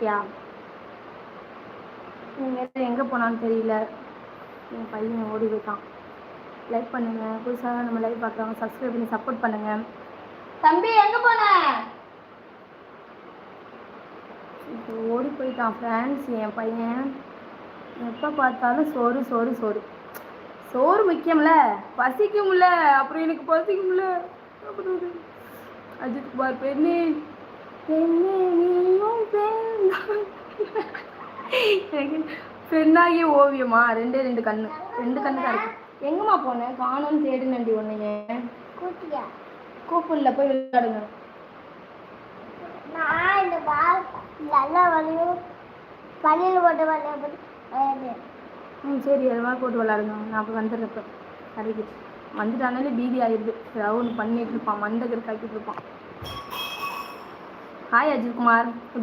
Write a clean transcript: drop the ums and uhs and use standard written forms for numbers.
இருக்கியா? நீங்கள் எங்கே போனான்னு தெரியல. என் பையன் ஓடி போயிட்டான். லைக் பண்ணுங்கள், புதுசாக நம்ம லைவ் பார்க்குறவங்க சப்ஸ்கிரைப் பண்ணி சப்போர்ட் பண்ணுங்கள். தம்பி எங்கே போன? இப்போ ஓடி போயிட்டான் ஃப்ரெண்ட்ஸ். என் பையன் எப்போ பார்த்தாலும் சோறு சோறு சோறு சோறு முக்கியம்ல, பசிக்கும்ல, அப்புறம் எனக்கு பசிக்கும்ல. அஜித் குமார் பெண்ணே பெண்ணே நீயும் பெண் பெண்ணாகிய ஓவியமா? ரெண்டு கண்ணு தான் இருக்கு. எங்கம்மா போனேன்? காணும்னு தேடுனண்டி ஒன்னைய. கூப்பிடல, போய் விளையாடுங்க. நான் இந்த நல்லா வளையும் பள்ளியில் போட்டு விளையாடு. சரி, அது மாதிரி போட்டு விளையாடுங்க. நான் அப்போ வந்துடுறப்ப கடைக்கு வந்துட்டானாலே பீதி ஆயிடுது. ஏதாவது ஒன்று பண்ணிட்டு இருப்பான், மண்டை கருக்காக்கிட்டு இருப்பான். ஹாய் அஜித் குமார்.